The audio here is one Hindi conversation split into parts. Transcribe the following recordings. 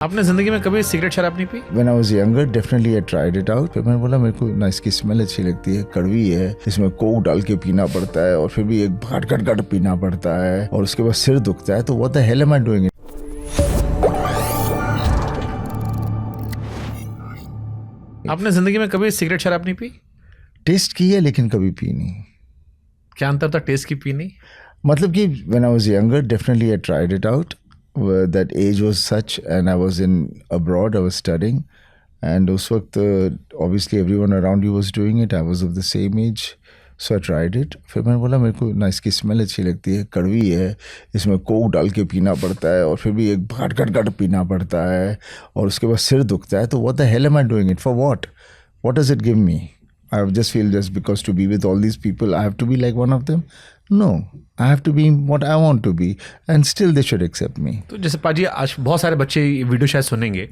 आपने जिंदगी में कभी सिगरेट शराब नहीं P? When I was younger, definitely I tried it out. फिर मैंने बोला मेरे को ना इसकी स्मेल अच्छी लगती है, कड़वी है, इसमें कोक डाल के पीना पड़ता है और फिर भी एक घट पीना पड़ता है और उसके बाद सिर दुखता है, तो what the hell am I doing it? आपने जिंदगी में कभी सिगरेट शराब नहीं पी? टेस्ट की है लेकिन कभी पी नहीं. क्या अंतर था टेस्ट की पी नहीं? मतलब कि when I was younger, definitely I tried it out. That age was such and I was abroad, I was studying and उस वक्त obviously everyone around you was doing it. I was of the same age, so I tried it. फिर मैंने बोला मेरे को ना इसकी स्मेल अच्छी लगती है, कड़वी है, इसमें कोक डाल के पीना पड़ता है और फिर भी एक घट पीना पड़ता है और उसके बाद सिर दुखता है, तो what the hell am I doing it for? What does it give me? I just feel just because to be with all these people I have to be like one of them. No, I have to be what I want to be and still they should accept me. तो जैसे पाजी आज बहुत सारे बच्चे ये वीडियो शायद सुनेंगे.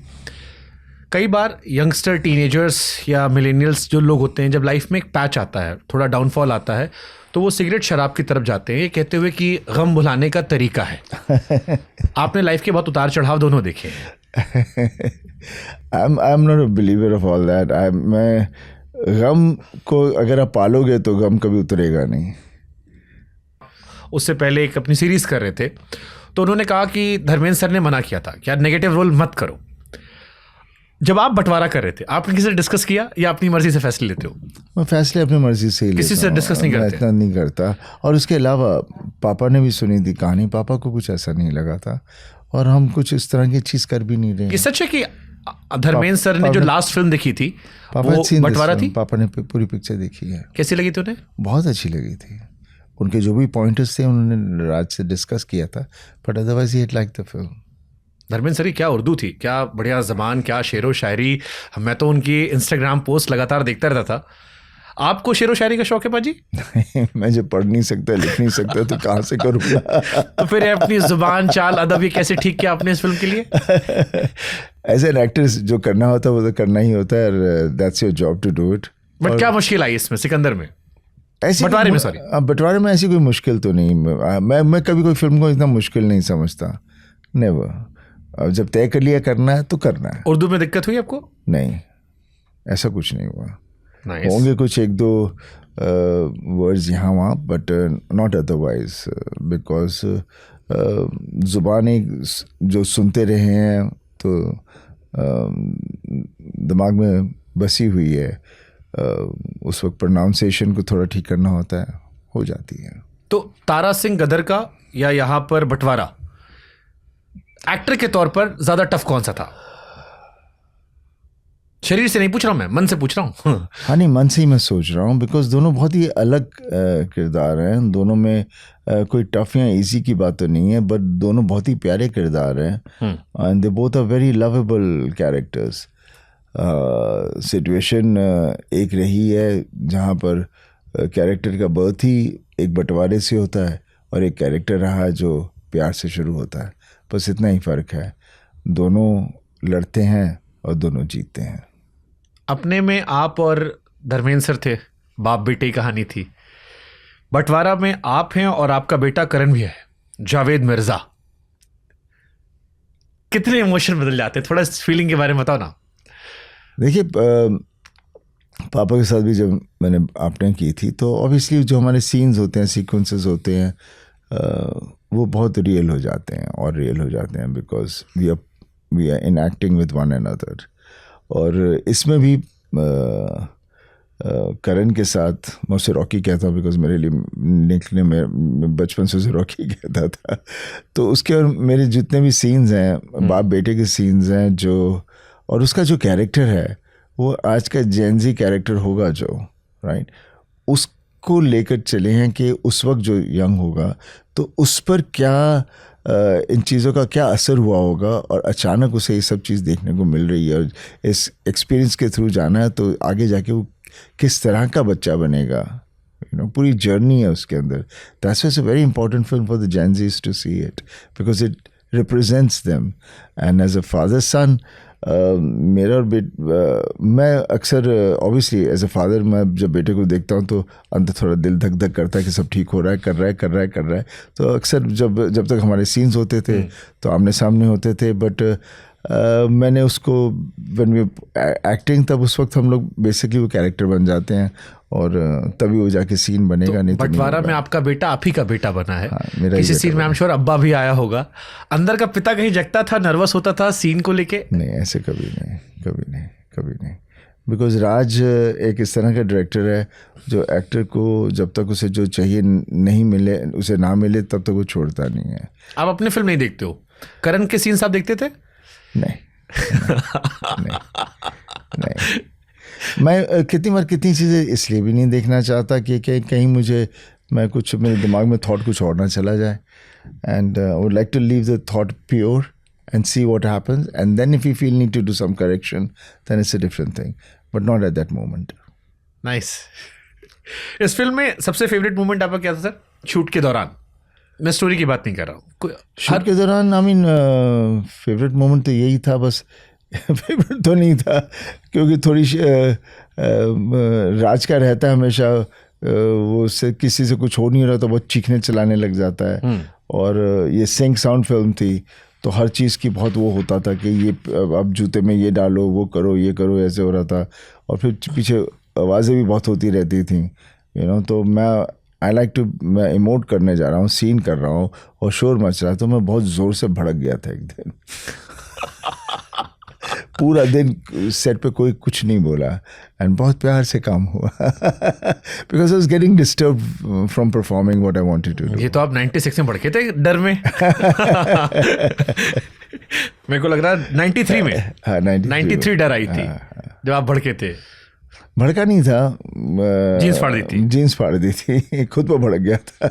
कई बार यंगस्टर टीनेजर्स या मिलेनियल्स जो लोग होते हैं, जब लाइफ में एक पैच आता है, थोड़ा डाउनफॉल आता है, तो वो सिगरेट शराब की तरफ जाते हैं, ये कहते हुए कि गम भुलाने का तरीका है. आपने लाइफ के बहुत उतार चढ़ाव दोनों देखे हैं. I'm not a believer of all that. मैं गम को अगर आप पालोगे तो गम कभी उतरेगा नहीं. उससे पहले एक अपनी सीरीज कर रहे थे तो उन्होंने कहा कि धर्मेंद्र सर ने मना किया था कि यार नेगेटिव रोल मत करो. जब आप बंटवारा कर रहे थे, आपने किसी से डिस्कस किया या अपनी मर्जी से फैसले लेते हो? मैं फैसले अपनी मर्जी से ही लेता हूं. किसी से डिस्कस नहीं करते? इतना नहीं करता. और उसके अलावा पापा ने भी सुनी थी कहानी, पापा को कुछ ऐसा नहीं लगा था और हम कुछ इस तरह की चीज़ कर भी नहीं रहे. ये सच है कि धर्मेंद्र सर ने जो लास्ट फिल्म देखी थी वो बंटवारा थी? पापा ने पूरी पिक्चर देखी है. कैसी लगी थी उन्हें? बहुत अच्छी लगी थी. उनके जो भी पॉइंटर्स थे उन्होंने राज से डिस्कस किया था, but otherwise he like the film. Dharmendra sir की क्या उर्दू थी, क्या बढ़िया ज़बान, क्या शेरो शायरी. मैं तो उनकी इंस्टाग्राम पोस्ट लगातार देखता रहता था. आपको शेरो शायरी का शौक है पाजी? मैं जब पढ़ नहीं सकता, लिख नहीं सकता, तो कहाँ से करूँगा? तो फिर अपनी ज़ुबान, चाल, अदब ये कैसे ठीक किया आपने इस फिल्म के लिए? एज एन एक्टर जो करना होता है वो तो करना ही होता है, that's your job to do it. But क्या मुश्किल आई इसमें सिकंदर में? बंटवारे में, सॉरी, बंटवारे में ऐसी कोई मुश्किल तो नहीं. मैं कभी कोई फिल्म को इतना मुश्किल नहीं समझता. नेवर. जब तय कर लिया करना है तो करना है. उर्दू में दिक्कत हुई आपको? नहीं, ऐसा कुछ नहीं हुआ. nice. होंगे कुछ एक दो वर्ड्स यहाँ वहाँ, बट नॉट अदरवाइज, बिकॉज ज़ुबान एक जो सुनते रहे हैं तो दिमाग में बसी हुई है. उस वक्त प्रोनाउंसिएशन को थोड़ा ठीक करना होता है, हो जाती है. तो तारा सिंह गदर का या यहाँ पर बंटवारा, एक्टर के तौर पर ज़्यादा टफ कौन सा था? शरीर से नहीं पूछ रहा हूँ, मैं मन से पूछ रहा हूँ. हाँ नहीं, मन से ही मैं सोच रहा हूँ, बिकॉज दोनों बहुत ही अलग किरदार हैं. दोनों में कोई टफ या इजी की बात तो नहीं है, बट दोनों बहुत ही प्यारे किरदार हैं and they both are very lovable characters. Situation एक रही है जहाँ पर कैरेक्टर का बर्थ ही एक बंटवारे से होता है और एक कैरेक्टर रहा जो प्यार से शुरू होता है. बस इतना ही फ़र्क है. दोनों लड़ते हैं और दोनों जीतते हैं. अपने में आप और धर्मेंद्र सर थे, बाप बेटे की कहानी थी. बंटवारा में आप हैं और आपका बेटा करण भी है, जावेद मिर्जा. कितने इमोशन बदल जाते हैं, थोड़ा इस फीलिंग के बारे में बताओ ना. देखिए, पापा के साथ भी जब मैंने आपने की थी तो ऑब्वियसली जो हमारे सीन्स होते हैं, सीक्वेंसेस होते हैं, वो बहुत रियल हो जाते हैं और रियल हो जाते हैं because we are in acting with one another. और इसमें भी करण के साथ मैं उसे रॉकी कहता हूँ बिकॉज मेरे लिए निकलने में बचपन से उसे रॉकी कहता था. तो उसके और मेरे जितने भी सीन्स हैं, बाप बेटे के सीन्स हैं जो, और उसका जो कैरेक्टर है वो आज का जेनजी कैरेक्टर होगा जो, राइट, उसको लेकर चले हैं कि उस वक्त जो यंग होगा तो उस पर क्या इन चीज़ों का क्या असर हुआ होगा और अचानक उसे ये सब चीज़ देखने को मिल रही है और इस एक्सपीरियंस के थ्रू जाना है तो आगे जाके वो किस तरह का बच्चा बनेगा. पूरी जर्नी है उसके अंदर. That's why it's a very important film for the Gen Zs to see it because it represents them. And as a father son, मेरा और मैं अक्सर ऑब्वियसली एज अ फादर मैं जब बेटे को देखता हूँ तो अंदर थोड़ा दिल धक धक करता है कि सब ठीक हो रहा है, कर रहा है. तो अक्सर जब तक हमारे सीन्स होते थे तो आमने सामने होते थे, बट मैंने उसको व्हेन वी एक्टिंग, तब उस वक्त हम लोग बेसिकली वो कैरेक्टर बन जाते हैं और तभी वो जाके सीन बनेगा, नहीं तो नहीं बंटवारा होगा। में आपका बेटा आप ही का बेटा बना है। मेरा ही किसी बेटा सीन में आई एम श्योर अब्बा भी आया होगा, अंदर का पिता कहीं जगता था, नर्वस होता था सीन को लेके? नहीं, ऐसे कभी नहीं, कभी नहीं, कभी नहीं। बिकॉज राज एक इस तरह का डायरेक्टर है जो एक्टर को जब तक उसे जो चाहिए नहीं मिले, उसे ना मिले, तब तक वो छोड़ता नहीं है। आप अपने फिल्म नहीं देखते हो? करण के सीन्स आप देखते थे? नहीं, नहीं, नहीं। मैं कितनी चीज़ें इसलिए भी नहीं देखना चाहता कि कहीं मुझे कुछ मेरे दिमाग में थॉट कुछ और ना चला जाए, and I would like to leave the thought pure and see what happens, and then if you feel need to do some correction, then it's a different thing, but not at that moment. Nice. इस फिल्म में सबसे फेवरेट मोमेंट आपका क्या था सर शूट के दौरान? मैं स्टोरी की बात नहीं कर रहा हूँ, शूट के दौरान आई मीन फेवरेट मोमेंट तो यही था बस। फेवरेट तो नहीं था क्योंकि थोड़ी राज का रहता है हमेशा, वो उससे किसी से कुछ हो नहीं रहा तो बहुत चीखने चलाने लग जाता है। और ये सिंक साउंड फिल्म थी तो हर चीज़ की बहुत वो होता था कि ये अब जूते में ये डालो, वो करो, ये करो, ऐसे हो रहा था। और फिर पीछे आवाज़ें भी बहुत होती रहती थी, तो मैं इमोट करने जा रहा हूँ, सीन कर रहा हूँ और शोर मच रहा है, तो मैं बहुत ज़ोर से भड़क गया था एक दिन। पूरा दिन सेट पे कोई कुछ नहीं बोला एंड बहुत प्यार से काम हुआ because I was getting disturb from performing what I wanted to do. ये तो आप 96 में भड़के थे डर में। मेरे को लग रहा है 93 में। हाँ, 93 डर आई थी जब आप भड़के थे। भड़का नहीं था, जीन्स फाड़ दी थी। जीन्स फाड़ दी थी, खुद पर भड़क गया था।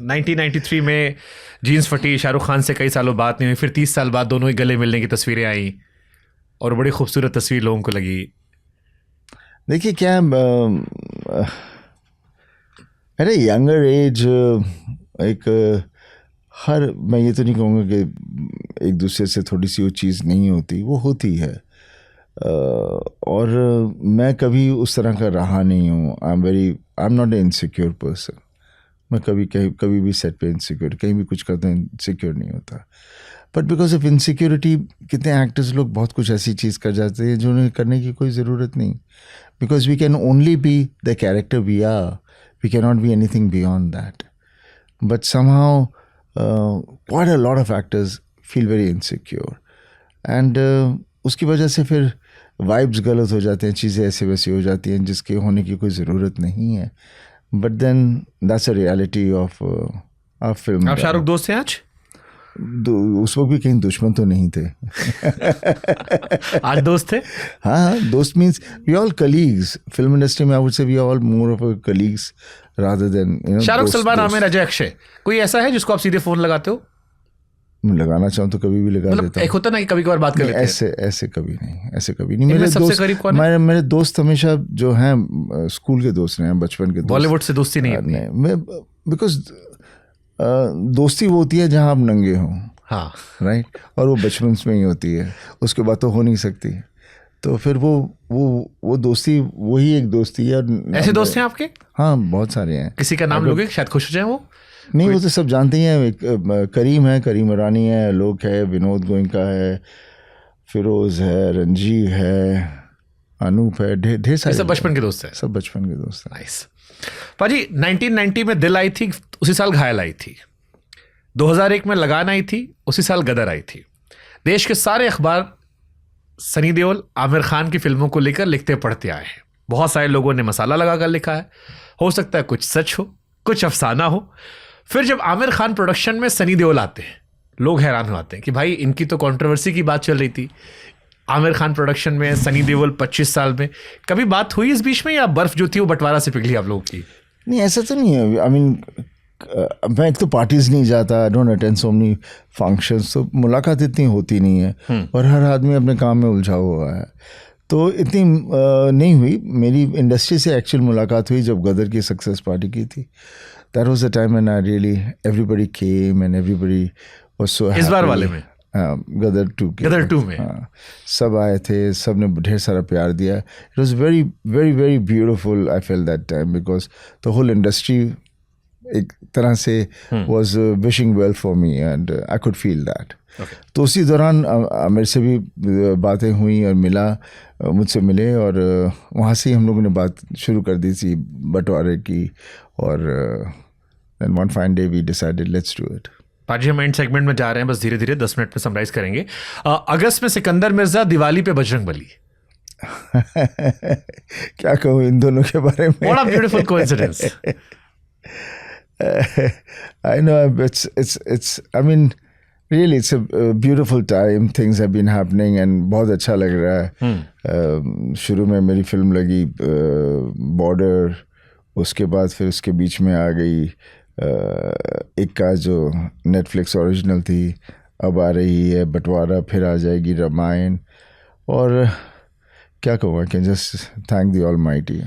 1993 में जीन्स फटी, शाहरुख खान से कई सालों बात नहीं हुई, फिर 30 साल बाद दोनों ही गले मिलने की तस्वीरें आई और बड़ी खूबसूरत तस्वीर लोगों को लगी। देखिए क्या अरे यंगर एज मैं ये तो नहीं कहूँगा कि एक दूसरे से थोड़ी सी वो चीज़ नहीं होती, वो होती है। और मैं कभी उस तरह का रहा नहीं हूँ। I am not a insecure person. मैं कभी भी सेट पे इनसिक्योर, कहीं भी कुछ करते हैं इनसिक्योर नहीं होता। बट बिकॉज ऑफ इनसिक्योरिटी कितने एक्टर्स लोग बहुत कुछ ऐसी चीज़ कर जाते हैं जो उन्हें करने की कोई ज़रूरत नहीं, because we can only be the character we are, we can not be anything beyond that. But somehow quite a lot of actors feel very insecure and उसकी वजह से फिर वाइब्स गलत हो जाते हैं, चीज़ें ऐसे वैसी हो जाती हैं जिसके होने की कोई ज़रूरत नहीं है। But then that's a reality of film. आप शाहरुख दोस्त हैं आज? उस वक्त भी कहीं दुश्मन तो नहीं थे। आज दोस्त थे? हाँ, दोस्त means we all colleagues. Film industry में I would say we all more of a colleagues rather than Shahrukh, Salman, Aamir, Ajay, Akshay, कोई ऐसा है जिसको आप सीधे फोन लगाते हो? लगाना चाहूँ तो कभी भी लगा देता हूँ। एक होता ना कि कभी कभार बात कर लेते हैं। ऐसे कभी नहीं। मेरे दोस्त हमेशा जो हैं स्कूल के दोस्त हैं, बचपन के दोस्त। बॉलीवुड से दोस्ती नहीं? बिकॉज दोस्ती वो होती है जहाँ आप नंगे हों। हाँ, राइट। और वो बचपन में ही होती है, उसके बाद तो हो नहीं सकती। तो फिर वो दोस्ती वही एक दोस्ती है। ऐसे दोस्त हैं आपके? हाँ, बहुत सारे हैं। किसी का नाम लोगे शायद खुश हो जाए वो? नहीं, वो तो सब जानते ही हैं। करीम है, करीम ईरानी है, लोक है, विनोद गोयनका है, फिरोज है, रंजीव है, अनूप है, ढेर सारे। सब बचपन के दोस्त हैं? सब बचपन के दोस्त हैं। नाइस। पाजी, 1990 में दिल आई थी, उसी साल घायल आई थी। 2001 में लगान आई थी, उसी साल गदर आई थी। देश के सारे अखबार सनी देओल, आमिर खान की फिल्मों को लेकर लिखते पढ़ते आए हैं। बहुत सारे लोगों ने मसाला लगाकर लिखा है। हो सकता है कुछ सच हो, कुछ अफसाना हो। फिर जब आमिर खान प्रोडक्शन में सनी देओल आते हैं, लोग हैरान हो आते हैं कि भाई इनकी तो कंट्रोवर्सी की बात चल रही थी। आमिर खान प्रोडक्शन में सनी देओल 25 साल में, कभी बात हुई इस बीच में या बर्फ जो थी वो बंटवारा से पिघली आप लोगों की? नहीं, ऐसा तो नहीं है। आई मीन मैं एक तो पार्टीज नहीं जाता, I don't attend so many functions, तो मुलाकात इतनी होती नहीं है और हर आदमी अपने काम में उलझा हुआ है, तो इतनी नहीं हुई। मेरी इंडस्ट्री से एक्चुअल मुलाकात हुई जब गदर की सक्सेस पार्टी की थी। That was the time when I really everybody came and everybody was so happy. इस बार वाले में? गदर 2 में। हाँ, सब आए थे, सब ने ढेर सारा प्यार दिया। It was very very very beautiful. I fell that time because the whole industry एक तरह से was wishing well for me and I could feel that. Okay. तो उसी दौरान मेरे से भी बातें हुई और मुझसे मिले और वहाँ से ही हम लोगों ने बात शुरू कर दी थी बंटवारे की और then one fine day we decided let's do it. पाजी हम एंड सेगमेंट में जा रहे हैं, बस धीरे धीरे 10 मिनट में समराइज करेंगे. अगस्त में सिकंदर मिर्जा, दिवाली पे बजरंगबली. क्या कहूँ इन दोनों के बारे में. What a beautiful coincidence. I know it's I mean really it's a beautiful time. Things have been happening and बहुत अच्छा लग रहा है. शुरू में मेरी फिल्म लगी बॉर्डर, उसके बाद फिर उसके बीच में आ गई इक्का जो नेटफ्लिक्स ओरिजिनल थी, अब आ रही है बंटवारा, फिर आ जाएगी रामायण. और क्या कहूँ, I can just thank the almighty.